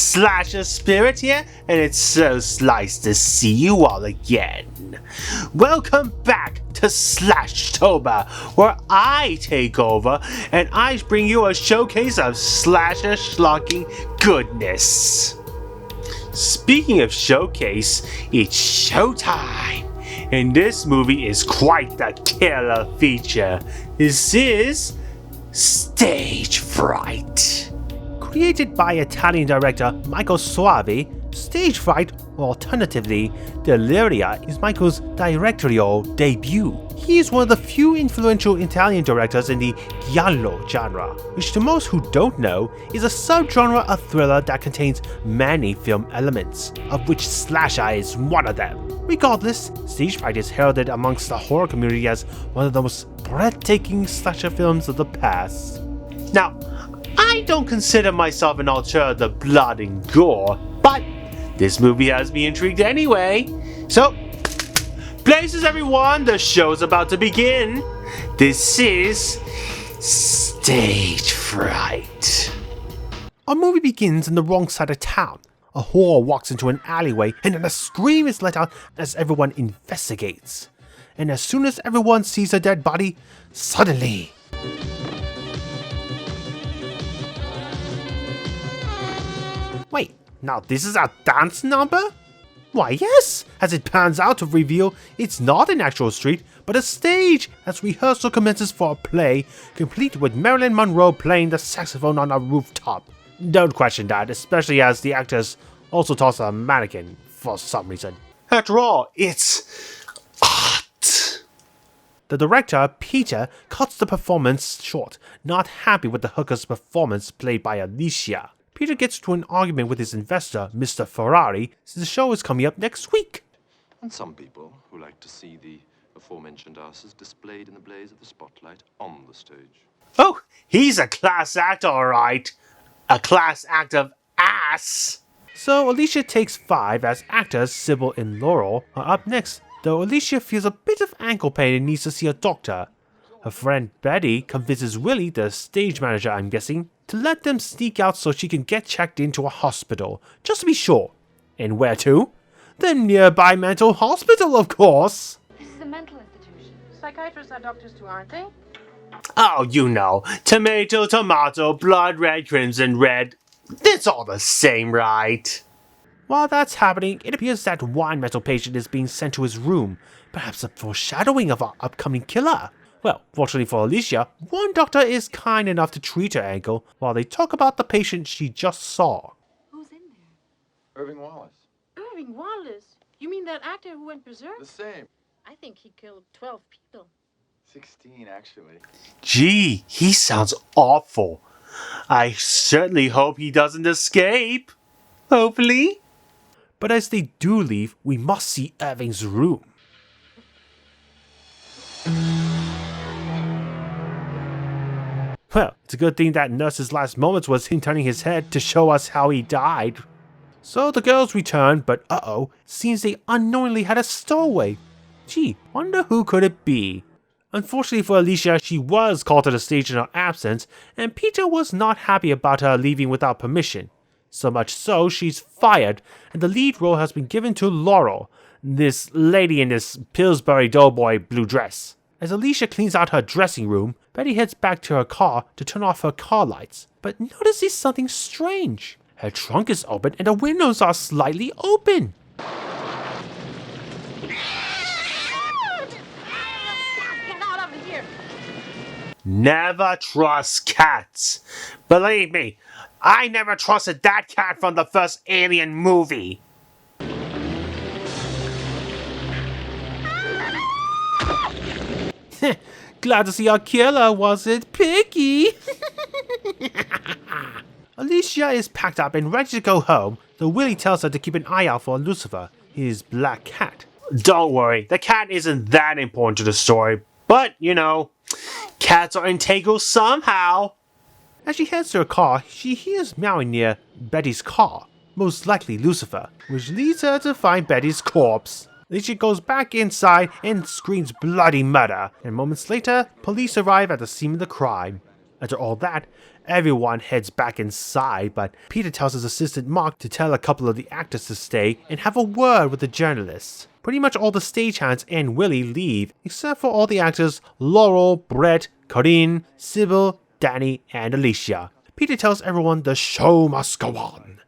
Slasher Spirit here, and it's so nice to see you all again. Welcome back to Slashtober, where I take over and I bring you a showcase of slasher schlocking goodness. Speaking of showcase, it's showtime, and this movie is quite the killer feature. This is Stage Fright. Created by Italian director Michael Soavi, Stage Fright, or alternatively Deliria, is Michael's directorial debut. He is one of the few influential Italian directors in the giallo genre, which to most who don't know is a subgenre of thriller that contains many film elements, of which slasher is one of them. Regardless, Stage Fright is heralded amongst the horror community as one of the most breathtaking slasher films of the past. Now, I don't consider myself an auteur of the blood and gore, but this movie has me intrigued anyway. So, places everyone, the show's about to begin. This is Stage Fright. Our movie begins in the wrong side of town. A whore walks into an alleyway and then a scream is let out as everyone investigates. And as soon as everyone sees a dead body, suddenly... Wait, now this is a dance number? Why yes, as it pans out to reveal it's not an actual street, but a stage as rehearsal commences for a play, complete with Marilyn Monroe playing the saxophone on a rooftop. Don't question that, especially as the actors also toss a mannequin for some reason. After all, it's art. The director, Peter, cuts the performance short, not happy with the hooker's performance played by Alicia. Peter gets into an argument with his investor, Mr. Ferrari, since the show is coming up next week. And some people who like to see the aforementioned asses displayed in the blaze of the spotlight on the stage. Oh, he's a class act, alright. A class act of ass. So Alicia takes 5 as actors Sybil and Laurel are up next, though Alicia feels a bit of ankle pain and needs to see a doctor. Her friend Betty convinces Willie, the stage manager I'm guessing, to let them sneak out so she can get checked into a hospital, just to be sure. And where to? The nearby mental hospital, of course! This is a mental institution. Psychiatrists are doctors too, aren't they? Oh, you know, tomato, tomato, blood red, crimson red. It's all the same, right? While that's happening, it appears that one mental patient is being sent to his room, perhaps a foreshadowing of our upcoming killer. Well, fortunately for Alicia, one doctor is kind enough to treat her ankle while they talk about the patient she just saw. Who's in there? Irving Wallace. Irving Wallace? You mean that actor who went berserk? The same. I think he killed 12 people. 16, actually. Gee, he sounds awful. I certainly hope he doesn't escape. Hopefully. But as they do leave, we must see Irving's room. Well, it's a good thing that Nurse's last moments was him turning his head to show us how he died. So the girls return, but seems they unknowingly had a stowaway. Gee, wonder who could it be? Unfortunately for Alicia, she was called to the stage in her absence, and Peter was not happy about her leaving without permission. So much so, she's fired, and the lead role has been given to Laurel, this lady in this Pillsbury Doughboy blue dress. As Alicia cleans out her dressing room, Betty heads back to her car to turn off her car lights, but notices something strange. Her trunk is open and the windows are slightly open. Get out of here! Never trust cats. Believe me, I never trusted that cat from the first Alien movie. Glad to see our killer wasn't picky. Alicia is packed up and ready to go home, though Willie tells her to keep an eye out for Lucifer, his black cat. Don't worry, the cat isn't that important to the story, but, you know, cats are integral somehow. As she heads to her car, she hears meowing near Betty's car, most likely Lucifer, which leads her to find Betty's corpse. Alicia goes back inside and screams bloody murder, and moments later, police arrive at the scene of the crime. After all that, Everyone heads back inside, but Peter tells his assistant Mark to tell a couple of the actors to stay and have a word with the journalists. Pretty much all the stagehands and Willie leave, except for all the actors Laurel, Brett, Corinne, Sybil, Danny, and Alicia. Peter tells everyone the show must go on.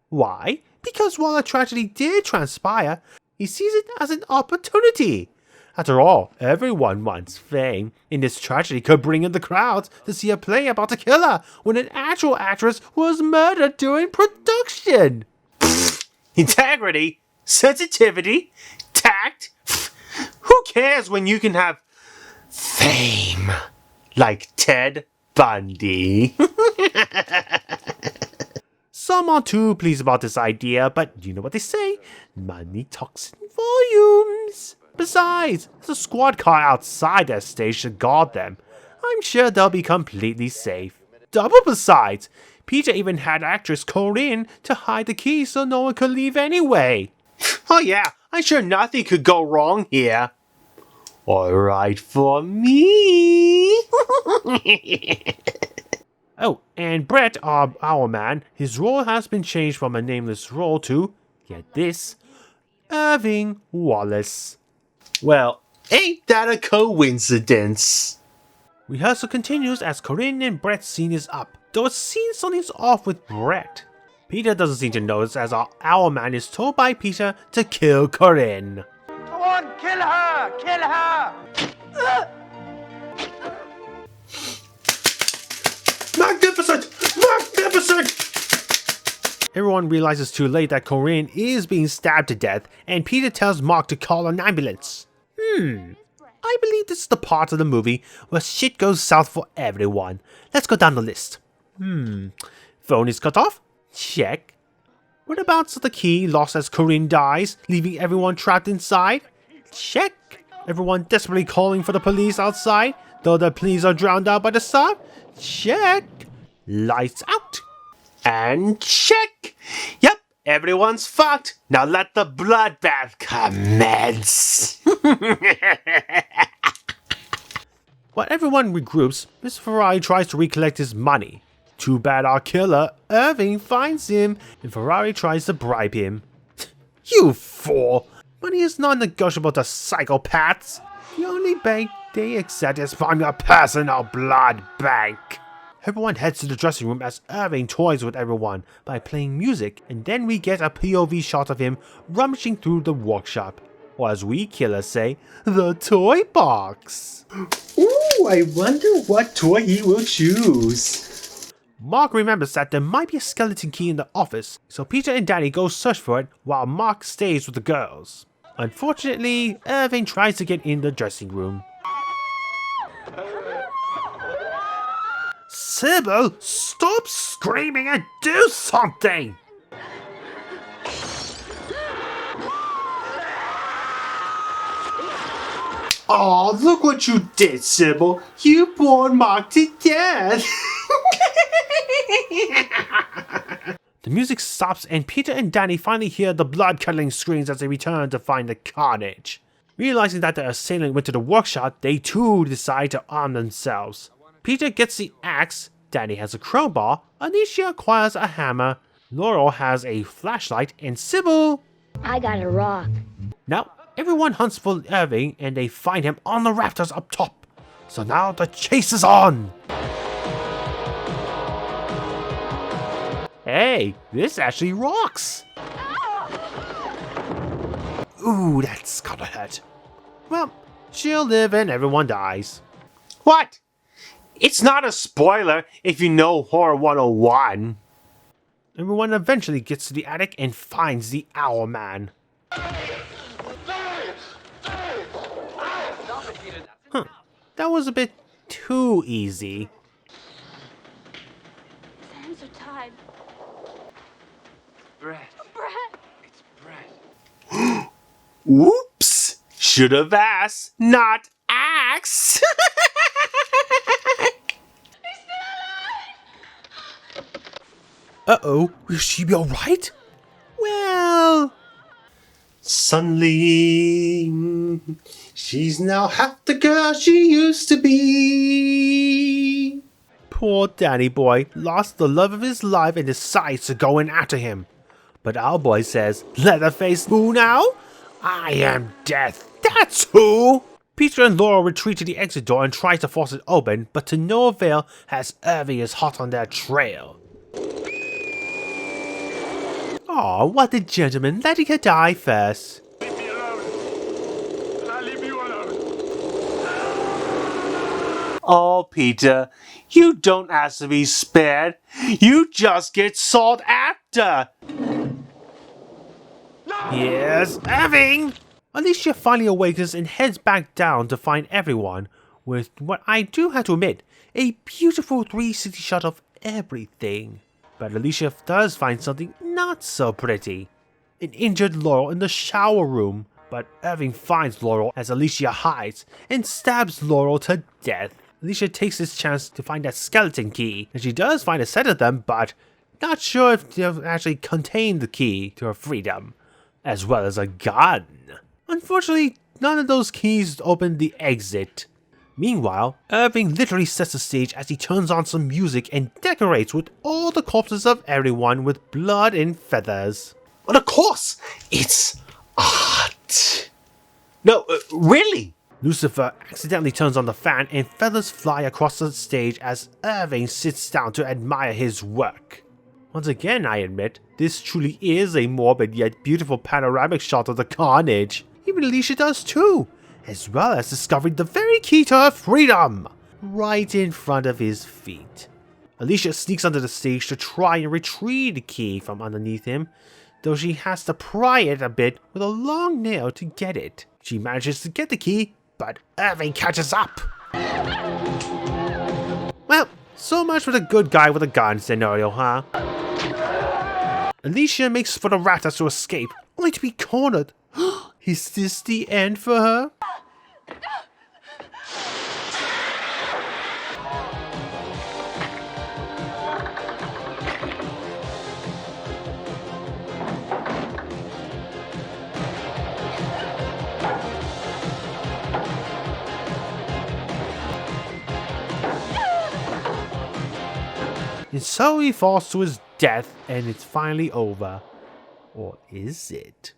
Why? Because while a tragedy did transpire, he sees it as an opportunity. After all, everyone wants fame, and this tragedy could bring in the crowds to see a play about a killer when an actual actress was murdered during production. Integrity, sensitivity, tact. Who cares when you can have fame like Ted Bundy? Some aren't too pleased about this idea, but you know what they say, money talks in volumes. Besides, there's a squad car outside their station to guard them. I'm sure they'll be completely safe. Double besides, Peter even had actress Corinne to hide the key so no one could leave anyway. Oh yeah, I'm sure nothing could go wrong here. Alright for me. Oh, and Brett, our man, his role has been changed from a nameless role to, get this, Irving Wallace. Well, ain't that a coincidence? Rehearsal continues as Corinne and Brett's scene is up, though it seems something's off with Brett. Peter doesn't seem to notice as our man is told by Peter to kill Corinne. Go on, kill her! Kill her! Magnificent! Magnificent! Everyone realizes too late that Corinne is being stabbed to death, and Peter tells Mark to call an ambulance. I believe this is the part of the movie where shit goes south for everyone. Let's go down the list. Phone is cut off? Check. What about the key lost as Corinne dies, leaving everyone trapped inside? Check. Everyone desperately calling for the police outside, though the police are drowned out by the sun? Check. Lights out. And check. Yep, everyone's fucked. Now let the bloodbath commence. While everyone regroups, Mr. Ferrari tries to recollect his money. Too bad our killer, Irving, finds him, and Ferrari tries to bribe him. You fool! Money is non-negotiable to psychopaths. The only bank they accept is from your personal blood bank. Everyone heads to the dressing room as Irving toys with everyone by playing music, and then we get a POV shot of him rummaging through the workshop. Or as we killers say, the toy box. Ooh, I wonder what toy he will choose. Mark remembers that there might be a skeleton key in the office, so Peter and Danny go search for it while Mark stays with the girls. Unfortunately, Irving tries to get in the dressing room. Sybil, stop screaming and do something! Aw, look what you did, Sybil. You bored Mark to death. The music stops and Peter and Danny finally hear the blood-curdling screams as they return to find the carnage. Realizing that the assailant went to the workshop, they too decide to arm themselves. Peter gets the axe, Danny has a crowbar, Alicia acquires a hammer, Laurel has a flashlight, and Sybil... I got a rock. Now, everyone hunts for Irving and they find him on the rafters up top. So now the chase is on! Hey, this actually rocks! Ooh, that's gotta hurt. Well, she'll live and everyone dies. What? It's not a spoiler if you know Horror 101. Everyone eventually gets to the attic and finds the Owl Man. Huh, that was a bit too easy. His hands are tied. Brett. Brett! It's Brett. Oops! Should have asked, not asked. Uh-oh, will she be alright? Well... Suddenly, she's now half the girl she used to be. Poor Danny boy lost the love of his life and decides to go in after him. But our boy says, Leatherface who now? I am Death, that's who! Peter and Laurel retreat to the exit door and try to force it open, but to no avail as Irving is hot on their trail. Aw, what a gentleman, letting her die first. Leave me alone. And I'll leave you alone. Oh, Peter, you don't ask to be spared. You just get sought after. Yes, Irving! Alicia finally awakens and heads back down to find everyone, with what I do have to admit, a beautiful 360 shot of everything. But Alicia does find something not so pretty. An injured Laurel in the shower room, but Irving finds Laurel as Alicia hides and stabs Laurel to death. Alicia takes this chance to find that skeleton key, and she does find a set of them, but not sure if they actually contain the key to her freedom, as well as a gun. Unfortunately, none of those keys open the exit. Meanwhile, Irving literally sets the stage as he turns on some music and decorates with all the corpses of everyone with blood and feathers. But of course, it's art. No, really? Lucifer accidentally turns on the fan and feathers fly across the stage as Irving sits down to admire his work. Once again, I admit, this truly is a morbid yet beautiful panoramic shot of the carnage. Even Alicia does too, as well as discovering the very key to her freedom, right in front of his feet. Alicia sneaks under the stage to try and retrieve the key from underneath him, though she has to pry it a bit with a long nail to get it. She manages to get the key, but Irving catches up. Well, so much for the good guy with a gun scenario, huh? Alicia makes for the rafters to escape, only to be cornered. Is this the end for her? And so he falls to his death, and it's finally over. Or is it?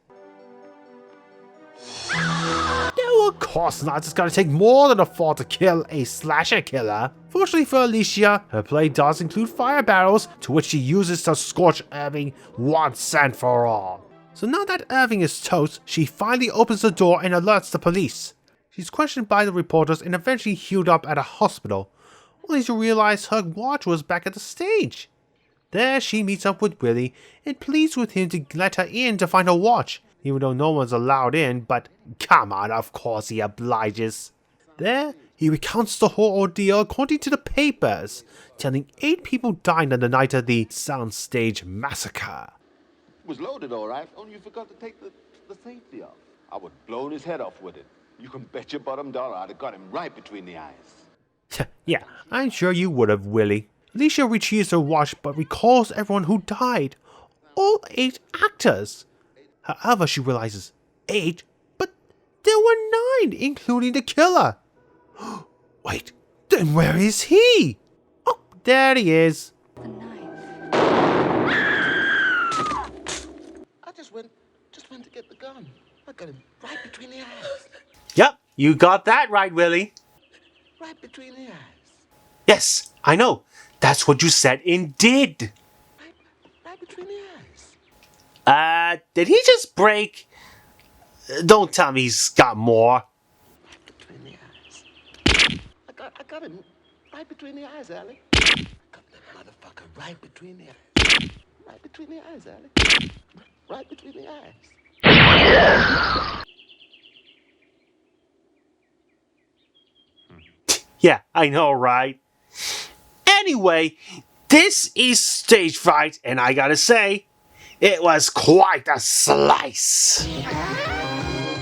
No, of course not. It's gonna take more than a fall to kill a slasher killer. Fortunately for Alicia, her play does include fire barrels, to which she uses to scorch Irving once and for all. So now that Irving is toast, she finally opens the door and alerts the police. She's questioned by the reporters and eventually healed up at a hospital, only to realize her watch was back at the stage. There she meets up with Willie and pleads with him to let her in to find her watch, even though no one's allowed in, but come on, of course he obliges. There, he recounts the whole ordeal according to the papers, telling 8 people died on the night of the soundstage massacre. It was loaded all right, only you forgot to take the safety off. I would have blown his head off with it. You can bet your bottom dollar I'd have got him right between the eyes. Yeah, I'm sure you would have, Willie. Alicia retrieves her watch but recalls everyone who died. All 8 actors. However, she realizes 8, but there were 9, including the killer. Wait, then where is he? Oh, there he is. I just went to get the gun. I got him right between the eyes. Yep, you got that right, Willie. Right between the eyes. Yes, I know. That's what you said indeed. Right between the eyes. Did he just break? Don't tell me he's got more. Right between the eyes. I got him right between the eyes, Allie. Got that motherfucker right between the eyes. Right between the eyes, Allie. Right between the eyes. Yeah, I know, right? Anyway, this is Stage Fright, and I gotta say, it was quite a slice.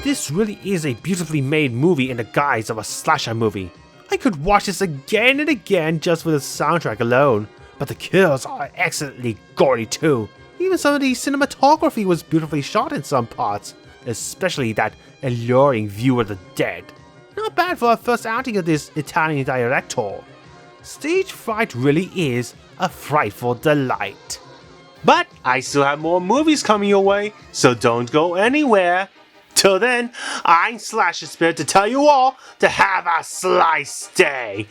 This really is a beautifully made movie in the guise of a slasher movie. I could watch this again and again just for the soundtrack alone, but the kills are excellently gory too. Even some of the cinematography was beautifully shot in some parts, especially that alluring view of the dead. Not bad for a first outing of this Italian director. stage fright really is a frightful delight. But I still have more movies coming your way, so don't go anywhere. Till then, I'm Slashtober to tell you all to have a slice day.